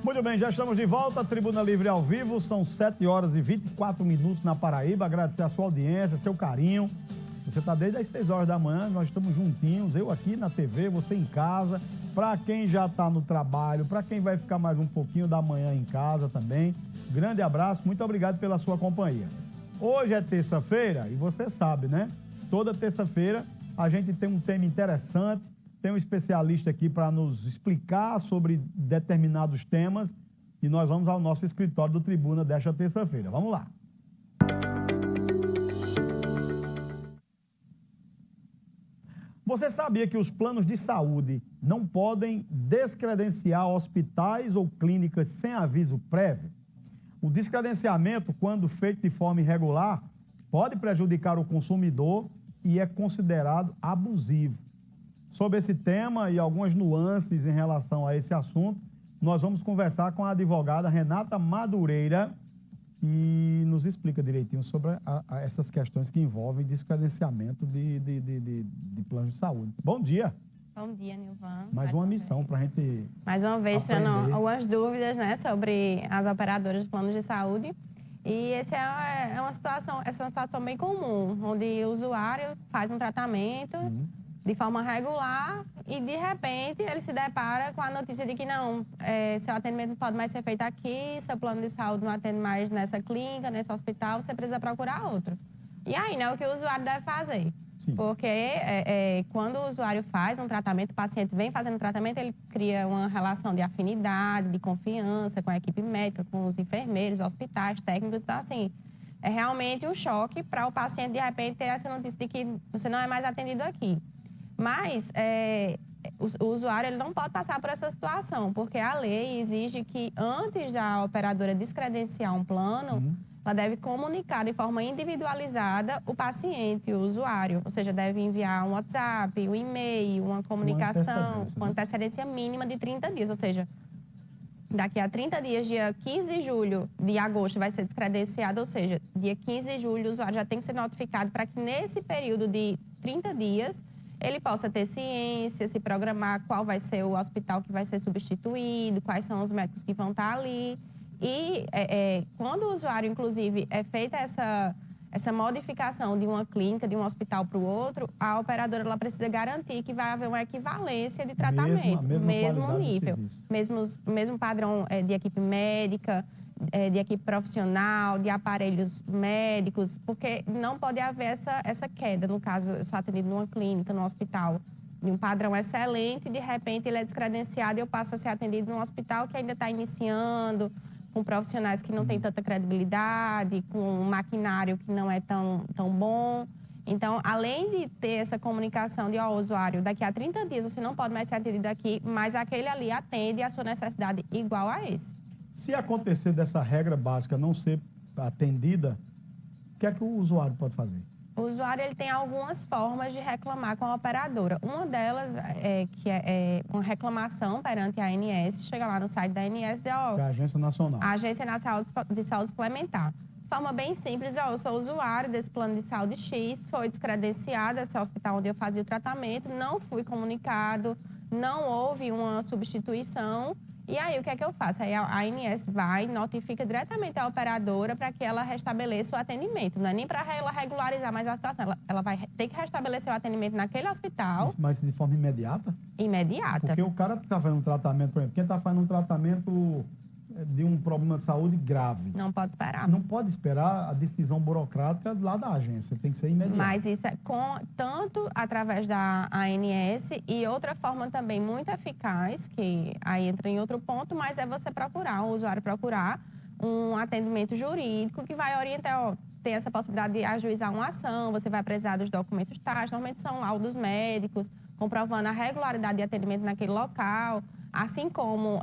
Muito bem, já estamos de volta, Tribuna Livre ao vivo, são 7 horas e 24 minutos na Paraíba. Agradecer a sua audiência, seu carinho. Você está desde as 6 horas da manhã, nós estamos juntinhos, eu aqui na TV, você em casa. Para quem já está no trabalho, para quem vai ficar mais um pouquinho da manhã em casa também, grande abraço, muito obrigado pela sua companhia. Hoje é terça-feira e você sabe, né? Toda terça-feira a gente tem um tema interessante, tem um especialista aqui para nos explicar sobre determinados temas e nós vamos ao nosso escritório do Tribuna desta terça-feira. Vamos lá. Você sabia que os planos de saúde não podem descredenciar hospitais ou clínicas sem aviso prévio? O descredenciamento, quando feito de forma irregular, pode prejudicar o consumidor e é considerado abusivo. Sobre esse tema e algumas nuances em relação a esse assunto, nós vamos conversar com a advogada Renata Madureira e nos explica direitinho sobre essas questões que envolvem descredenciamento de planos de saúde. Bom dia. Bom dia, Nilvan. Mais uma missão para a gente mais uma vez, tirando algumas dúvidas, né, sobre as operadoras de planos de saúde. E essa é uma situação bem comum, onde o usuário faz um tratamento de forma regular e, de repente, ele se depara com a notícia de que não, seu atendimento não pode mais ser feito aqui, seu plano de saúde não atende mais nessa clínica, nesse hospital, você precisa procurar outro. E aí, né, o que o usuário deve fazer? Sim. Porque quando o usuário faz um tratamento, o paciente vem fazendo tratamento, ele cria uma relação de afinidade, de confiança com a equipe médica, com os enfermeiros, hospitais, técnicos. Então, assim, é realmente um choque para o paciente, de repente, ter essa notícia de que você não é mais atendido aqui. Mas o usuário ele não pode passar por essa situação, porque a lei exige que, antes da operadora descredenciar um plano, ela deve comunicar de forma individualizada o paciente, o usuário. Ou seja, deve enviar um WhatsApp, um e-mail, uma comunicação com antecedência mínima de 30 dias. Ou seja, daqui a 30 dias, dia 15 de agosto, vai ser descredenciado. Ou seja, dia 15 de julho, o usuário já tem que ser notificado para que, nesse período de 30 dias, ele possa ter ciência, se programar qual vai ser o hospital que vai ser substituído, quais são os médicos que vão estar ali. E quando o usuário, inclusive, é feita essa modificação de uma clínica, de um hospital para o outro, a operadora ela precisa garantir que vai haver uma equivalência de tratamento, mesmo nível, mesmo padrão de equipe médica, de equipe profissional, de aparelhos médicos, porque não pode haver essa queda. No caso, eu sou atendido numa clínica, num hospital, de um padrão excelente, de repente ele é descredenciado e eu passo a ser atendido num hospital que ainda está iniciando, com profissionais que não têm tanta credibilidade, com um maquinário que não é tão bom. Então, além de ter essa comunicação de, usuário, daqui a 30 dias você não pode mais ser atendido aqui, mas aquele ali atende a sua necessidade igual a esse. Se acontecer dessa regra básica não ser atendida, o que é que o usuário pode fazer? O usuário ele tem algumas formas de reclamar com a operadora. Uma delas é uma reclamação perante a ANS. Chega lá no site da ANS e diz, que é a Agência Nacional. A Agência Nacional de Saúde Suplementar. De forma bem simples, eu sou usuário desse plano de saúde X, foi descredenciado esse hospital onde eu fazia o tratamento, não fui comunicado, não houve uma substituição. E aí, o que é que eu faço? Aí a ANS vai, notifica diretamente a operadora para que ela restabeleça o atendimento. Não é nem para ela regularizar mais a situação. Ela vai ter que restabelecer o atendimento naquele hospital. Mas de forma imediata? Imediata. Porque o cara que está fazendo um tratamento, por exemplo, quem está fazendo um tratamento de um problema de saúde grave. Não pode esperar. Não pode esperar a decisão burocrática lá da agência, tem que ser imediato. Mas isso é tanto através da ANS e outra forma também muito eficaz, que aí entra em outro ponto, mas é você procurar, o usuário procurar um atendimento jurídico que vai orientar, tem essa possibilidade de ajuizar uma ação, você vai precisar dos documentos tais, normalmente são laudos médicos, comprovando a regularidade de atendimento naquele local, assim como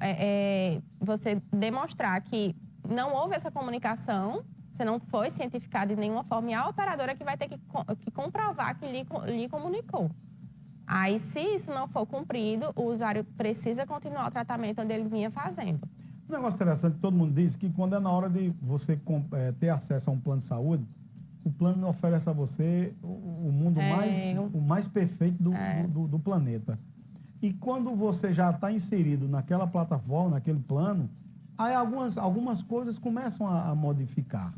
você demonstrar que não houve essa comunicação, você não foi cientificado de nenhuma forma, e a operadora que vai ter que comprovar que lhe comunicou. Aí, se isso não for cumprido, o usuário precisa continuar o tratamento onde ele vinha fazendo. Um negócio interessante, todo mundo diz que quando é na hora de você ter acesso a um plano de saúde, o plano oferece a você o mundo mais perfeito do planeta. E quando você já está inserido naquela plataforma, naquele plano, aí algumas coisas começam a modificar.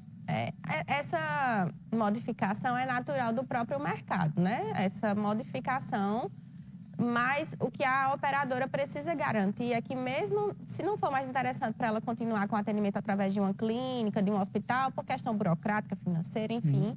Essa modificação é natural do próprio mercado, né? Essa modificação, mas o que a operadora precisa garantir é que mesmo se não for mais interessante para ela continuar com atendimento através de uma clínica, de um hospital, por questão burocrática, financeira, enfim,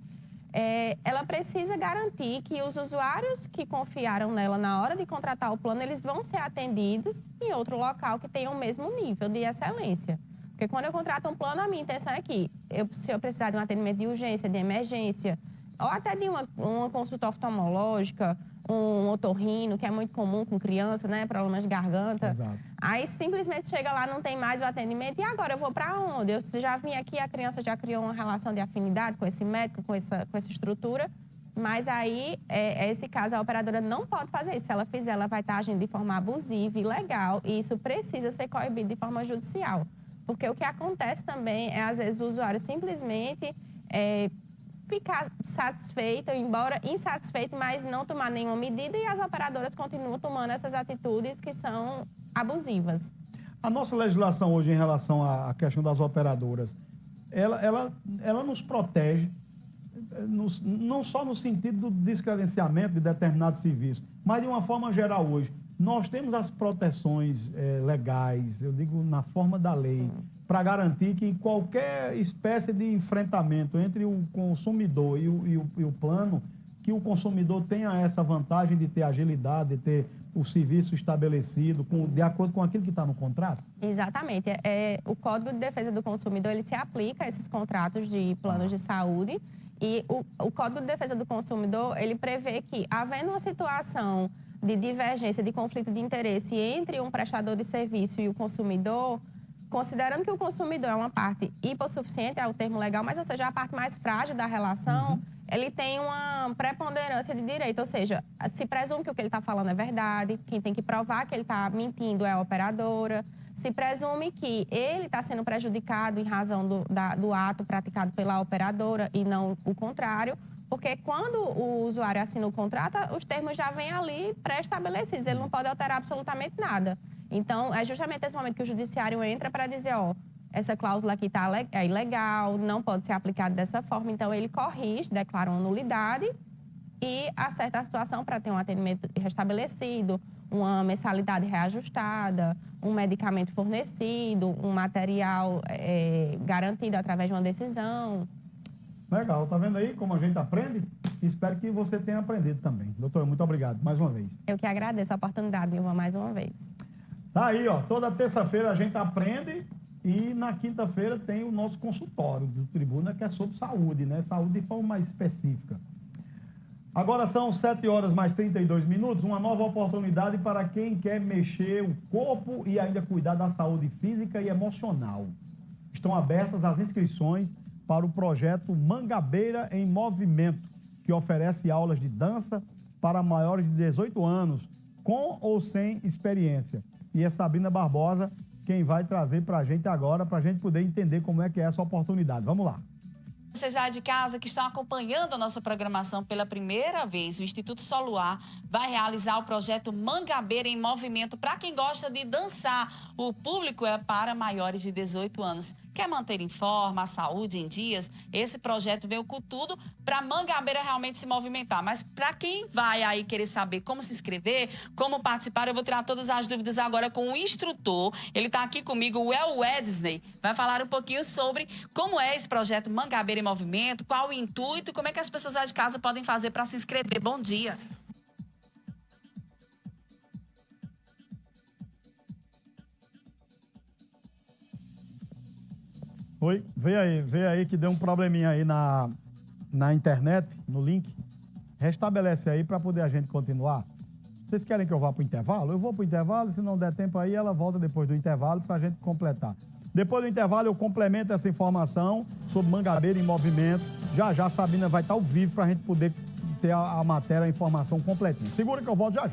ela precisa garantir que os usuários que confiaram nela na hora de contratar o plano, eles vão ser atendidos em outro local que tenha o mesmo nível de excelência. Porque quando eu contrato um plano, a minha intenção é que, se eu precisar de um atendimento de urgência, de emergência, ou até de uma consulta oftalmológica, um otorrino, que é muito comum com criança, né? Problemas de garganta. Exato. Aí simplesmente chega lá, não tem mais o atendimento, e agora eu vou para onde? Eu já vim aqui, a criança já criou uma relação de afinidade com esse médico, com essa estrutura, mas aí, esse caso, a operadora não pode fazer isso. Se ela fizer, ela vai estar agindo de forma abusiva, ilegal, e isso precisa ser coibido de forma judicial. Porque o que acontece também é, às vezes, o usuário simplesmente ficar satisfeito, embora insatisfeito, mas não tomar nenhuma medida, e as operadoras continuam tomando essas atitudes que são abusivas. A nossa legislação hoje em relação à questão das operadoras, ela nos protege, não só no sentido do descredenciamento de determinado serviço, mas de uma forma geral hoje. Nós temos as proteções legais, eu digo na forma da lei, para garantir que em qualquer espécie de enfrentamento entre o consumidor e o plano, que o consumidor tenha essa vantagem de ter agilidade, de ter o serviço estabelecido de acordo com aquilo que está no contrato? Exatamente. O Código de Defesa do Consumidor, ele se aplica a esses contratos de planos de saúde, e o Código de Defesa do Consumidor, ele prevê que, havendo uma situação de divergência, de conflito de interesse entre um prestador de serviço e o consumidor, considerando que o consumidor é uma parte hipossuficiente, é o termo legal, mas, ou seja, a parte mais frágil da relação, ele tem uma preponderância de direito, ou seja, se presume que o que ele está falando é verdade, quem tem que provar que ele está mentindo é a operadora, se presume que ele está sendo prejudicado em razão do ato praticado pela operadora e não o contrário, porque quando o usuário assina o contrato, os termos já vêm ali pré-estabelecidos, ele não pode alterar absolutamente nada. Então, é justamente esse momento que o judiciário entra para dizer, essa cláusula aqui é ilegal, não pode ser aplicada dessa forma. Então, ele corrige, declara uma nulidade e acerta a situação para ter um atendimento restabelecido, uma mensalidade reajustada, um medicamento fornecido, um material garantido através de uma decisão. Legal, tá vendo aí como a gente aprende? Espero que você tenha aprendido também. Doutora, muito obrigado mais uma vez. Eu que agradeço a oportunidade, Vilma, mais uma vez. Tá aí, toda terça-feira a gente aprende e na quinta-feira tem o nosso consultório do Tribuna, que é sobre saúde, né? Saúde de forma mais específica. Agora são 7h mais 32 minutos, uma nova oportunidade para quem quer mexer o corpo e ainda cuidar da saúde física e emocional. Estão abertas as inscrições para o projeto Mangabeira em Movimento, que oferece aulas de dança para maiores de 18 anos, com ou sem experiência. E é Sabrina Barbosa quem vai trazer para a gente agora, para a gente poder entender como é que é essa oportunidade. Vamos lá. Vocês aí de casa que estão acompanhando a nossa programação pela primeira vez, o Instituto Soluar vai realizar o projeto Mangabeira em Movimento para quem gosta de dançar. O público é para maiores de 18 anos. Quer manter em forma, a saúde em dias? Esse projeto veio com tudo para Mangabeira realmente se movimentar. Mas para quem vai aí querer saber como se inscrever, como participar, eu vou tirar todas as dúvidas agora com o instrutor. Ele está aqui comigo, o El Wednesday. Vai falar um pouquinho sobre como é esse projeto Mangabeira em Movimento, qual o intuito e como é que as pessoas aí de casa podem fazer para se inscrever. Bom dia. Oi, vê aí que deu um probleminha aí na internet, no link. Restabelece aí para poder a gente continuar. Vocês querem que eu vá para o intervalo? Eu vou para o intervalo, se não der tempo aí, ela volta depois do intervalo para a gente completar. Depois do intervalo eu complemento essa informação sobre Mangabeira em Movimento. Já a Sabina vai estar ao vivo para a gente poder ter a matéria, a informação completinha. Segura que eu volto já.